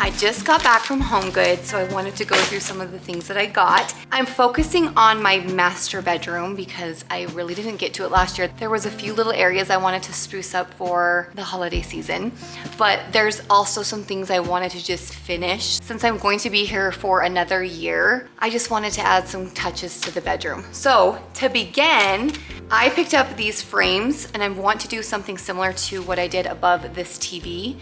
I just got back from HomeGoods, so I wanted to go through some of the things that I got. I'm focusing on my master bedroom because I really didn't get to it last year. There was a few little areas I wanted to spruce up for the holiday season, but there's also some things I wanted to just finish. Since I'm going to be here for another year, I just wanted to add some touches to the bedroom. So to begin, I picked up these frames and I want to do something similar to what I did above this TV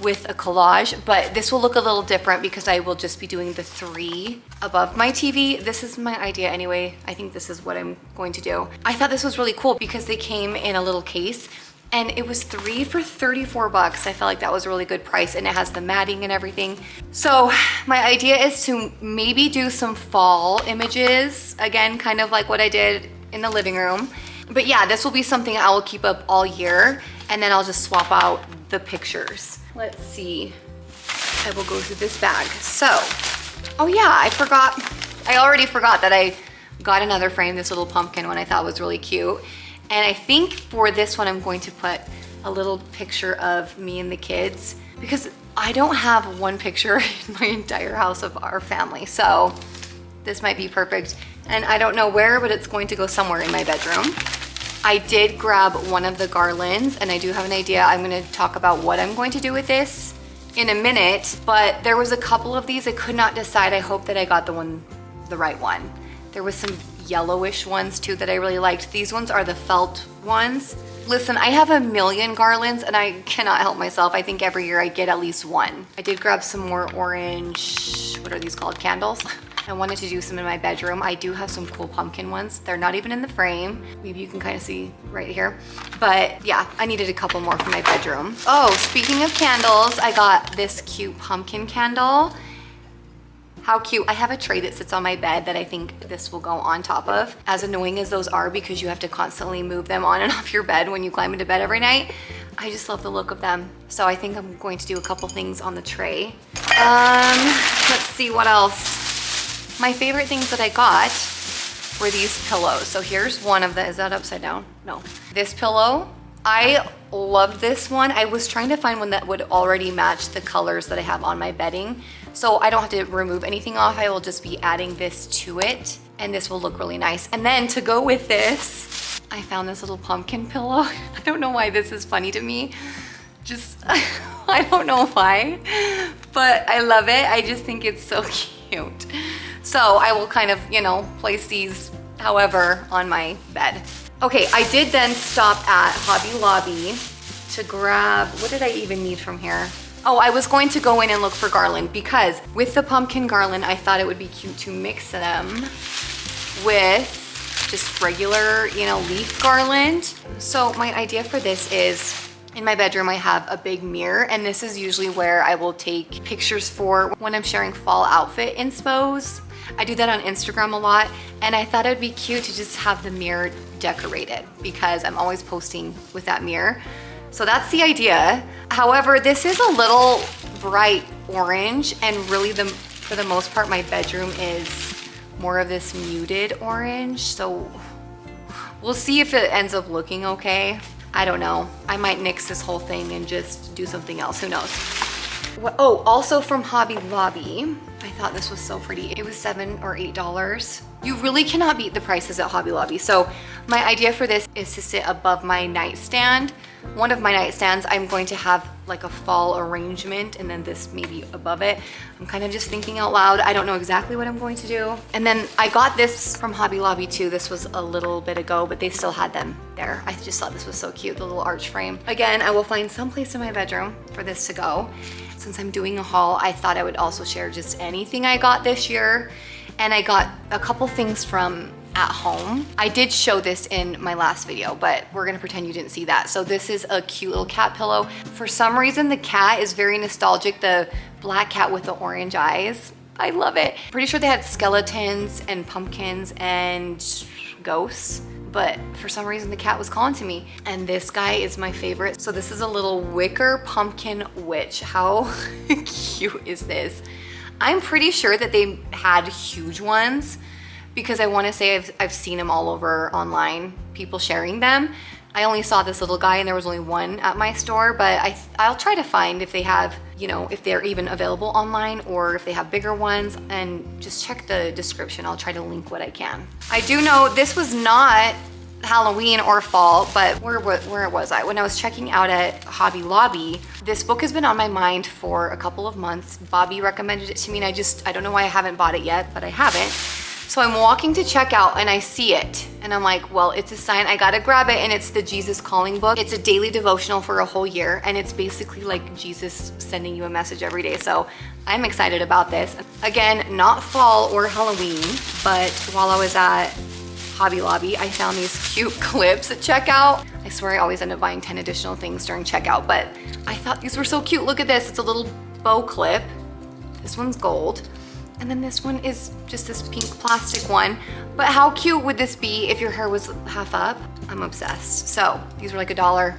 with a collage, but this will look a little different because I will just be doing the 3 above my TV. This is my idea anyway. I think this is what I'm going to do. I thought this was really cool because they came in a little case and it was 3 for 34 bucks. I felt like that was a really good price and it has the matting and everything. So my idea is to maybe do some fall images, again, kind of like what I did in the living room. But yeah, this will be something I will keep up all year and then I'll just swap out the pictures. Let's see. I will go through this bag. So, oh yeah, I already forgot that I got another frame, this little pumpkin one I thought was really cute. And I think for this one, I'm going to put a little picture of me and the kids because I don't have one picture in my entire house of our family. So this might be perfect. And I don't know where, but it's going to go somewhere in my bedroom. I did grab one of the garlands and I do have an idea. I'm gonna talk about what I'm going to do with this in a minute, but there was a couple of these I could not decide. I hope that I got the right one. There was some yellowish ones too that I really liked. These ones are the felt ones. Listen, I have a million garlands and I cannot help myself. I think every year I get at least one. I did grab some more orange, what are these called, candles? I wanted to do some in my bedroom. I do have some cool pumpkin ones. They're not even in the frame. Maybe you can kind of see right here. But yeah, I needed a couple more for my bedroom. Oh, speaking of candles, I got this cute pumpkin candle. How cute. I have a tray that sits on my bed that I think this will go on top of. As annoying as those are because you have to constantly move them on and off your bed when you climb into bed every night, I just love the look of them. So I think I'm going to do a couple things on the tray. Let's see what else. My favorite things that I got were these pillows. So here's one of the, is that upside down? No. This pillow, I love this one. I was trying to find one that would already match the colors that I have on my bedding. So I don't have to remove anything off. I will just be adding this to it and this will look really nice. And then to go with this, I found this little pumpkin pillow. I don't know why this is funny to me. Just, I don't know why, but I love it. I just think it's so cute. So I will kind of, you know, place these however on my bed. Okay, I did then stop at Hobby Lobby to grab, what did I even need from here? Oh, I was going to go in and look for garland because with the pumpkin garland, I thought it would be cute to mix them with just regular, you know, leaf garland. So my idea for this is, in my bedroom, I have a big mirror and this is usually where I will take pictures for when I'm sharing fall outfit inspos. I do that on Instagram a lot and I thought it'd be cute to just have the mirror decorated because I'm always posting with that mirror. So that's the idea. However, this is a little bright orange and really for the most part, my bedroom is more of this muted orange. So we'll see if it ends up looking okay. I don't know. I might nix this whole thing and just do something else, who knows? Oh, also from Hobby Lobby, I thought this was so pretty. It was $7 or $8. You really cannot beat the prices at Hobby Lobby. So my idea for this is to sit above my nightstand. One of my nightstands, I'm going to have like a fall arrangement and then this maybe above it. I'm kind of just thinking out loud. I don't know exactly what I'm going to do. And then I got this from Hobby Lobby too. This was a little bit ago, but they still had them there. I just thought this was so cute, the little arch frame. Again, I will find some place in my bedroom for this to go. Since I'm doing a haul, I thought I would also share just anything I got this year. And I got a couple things from at home. I did show this in my last video, but we're gonna pretend you didn't see that. So this is a cute little cat pillow. For some reason, the cat is very nostalgic, the black cat with the orange eyes. I love it. Pretty sure they had skeletons and pumpkins and ghosts, but for some reason the cat was calling to me. And this guy is my favorite. So this is a little wicker pumpkin witch. How cute is this? I'm pretty sure that they had huge ones because I want to say I've seen them all over online, people sharing them. I only saw this little guy and there was only one at my store, but I'll try to find if they have you know, if they're even available online or if they have bigger ones, and just check the description. I'll try to link what I can. I do know this was not Halloween or fall, but where was I? When I was checking out at Hobby Lobby, this book has been on my mind for a couple of months. Bobby recommended it to me, and I don't know why I haven't bought it yet, but I haven't. So I'm walking to check out and I see it and I'm like, well, it's a sign, I gotta grab it. And it's the Jesus Calling book. It's a daily devotional for a whole year, and it's basically like Jesus sending you a message every day. So I'm excited about this. Again, not fall or Halloween, but while I was at Hobby Lobby, I found these cute clips at checkout. I swear I always end up buying 10 additional things during checkout, but I thought these were so cute. Look at this, it's a little bow clip. This one's gold. And then this one is just this pink plastic one. But how cute would this be if your hair was half up? I'm obsessed. So these were like $1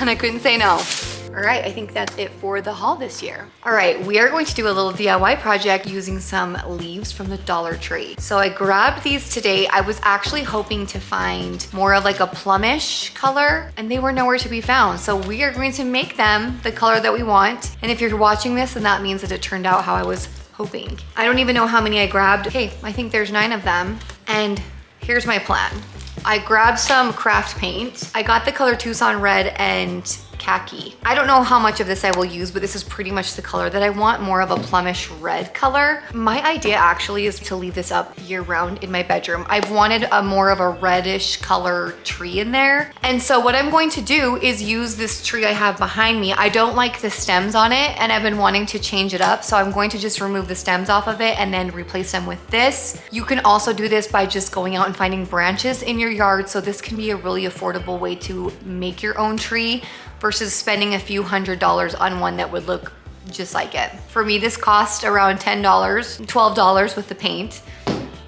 and I couldn't say no. All right, I think that's it for the haul this year. All right, we are going to do a little DIY project using some leaves from the Dollar Tree. So I grabbed these today. I was actually hoping to find more of like a plumish color, and they were nowhere to be found. So we are going to make them the color that we want. And if you're watching this, then that means that it turned out how I was hoping. I don't even know how many I grabbed. Okay, I think there's 9 of them. And here's my plan. I grabbed some craft paint. I got the color Tucson Red and khaki. I don't know how much of this I will use, but this is pretty much the color that I want, more of a plumish red color. My idea actually is to leave this up year round in my bedroom. I've wanted a more of a reddish color tree in there. And so what I'm going to do is use this tree I have behind me. I don't like the stems on it, and I've been wanting to change it up. So I'm going to just remove the stems off of it and then replace them with this. You can also do this by just going out and finding branches in your yard. So this can be a really affordable way to make your own tree versus spending a few $100s on one that would look just like it. For me, this cost around $10, $12 with the paint.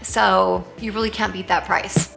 So you really can't beat that price.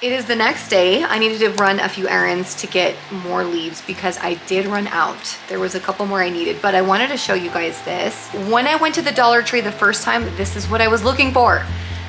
It is the next day. I needed to run a few errands to get more leaves because I did run out. There was a couple more I needed, but I wanted to show you guys this. When I went to the Dollar Tree the first time, this is what I was looking for.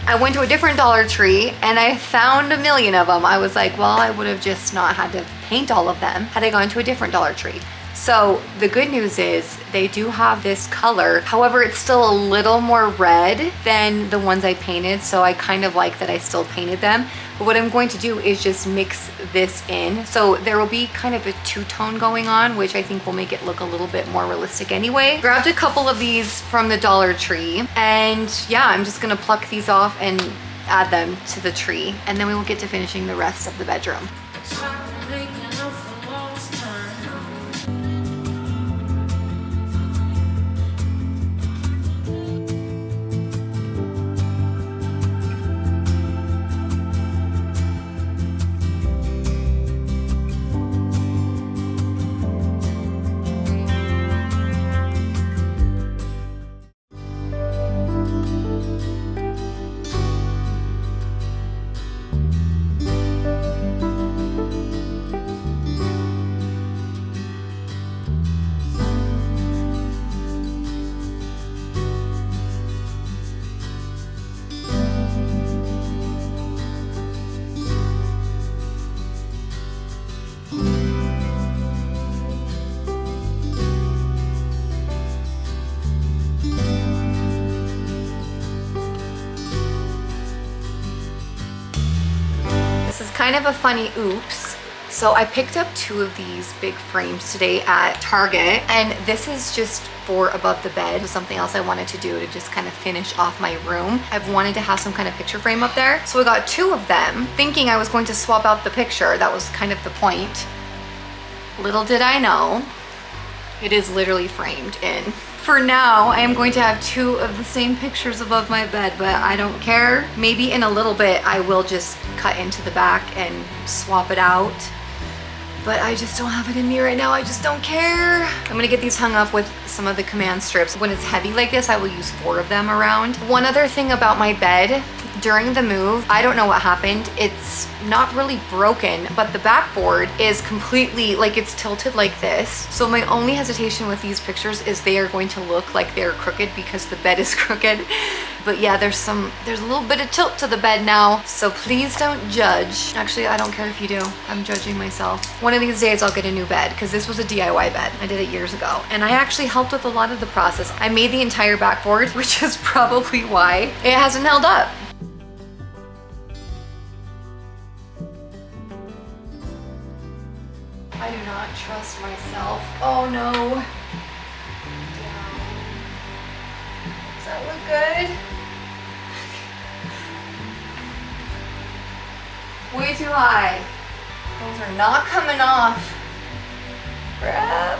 I went to a different Dollar Tree and I found a million of them. I was like, well, I would have just not had to paint all of them had I gone to a different Dollar Tree. So the good news is they do have this color. However, it's still a little more red than the ones I painted. So I kind of like that I still painted them. But what I'm going to do is just mix this in. So there will be kind of a two-tone going on, which I think will make it look a little bit more realistic anyway. Grabbed a couple of these from the Dollar Tree. And yeah, I'm just gonna pluck these off and add them to the tree. And then we will get to finishing the rest of the bedroom. This is kind of a funny oops. So I picked up 2 of these big frames today at Target, and this is just for above the bed. It was something else I wanted to do to just kind of finish off my room. I've wanted to have some kind of picture frame up there. So I got 2 of them, thinking I was going to swap out the picture. That was kind of the point. Little did I know, it is literally framed in. For now, I am going to have 2 of the same pictures above my bed, but I don't care. Maybe in a little bit, I will just cut into the back and swap it out. But I just don't have it in me right now. I just don't care. I'm gonna get these hung up with some of the command strips. When it's heavy like this, I will use 4 of them around. One other thing about my bed, during the move, I don't know what happened. It's not really broken, but the backboard is completely, like, it's tilted like this. So my only hesitation with these pictures is they are going to look like they're crooked because the bed is crooked. But yeah, there's a little bit of tilt to the bed now, so please don't judge. Actually, I don't care if you do. I'm judging myself. One of these days I'll get a new bed because this was a DIY bed. I did it years ago, and I actually helped with a lot of the process. I made the entire backboard, which is probably why it hasn't held up. I do not trust myself. Oh no. Down. Does that look good? Way too high. Those are not coming off. Crap.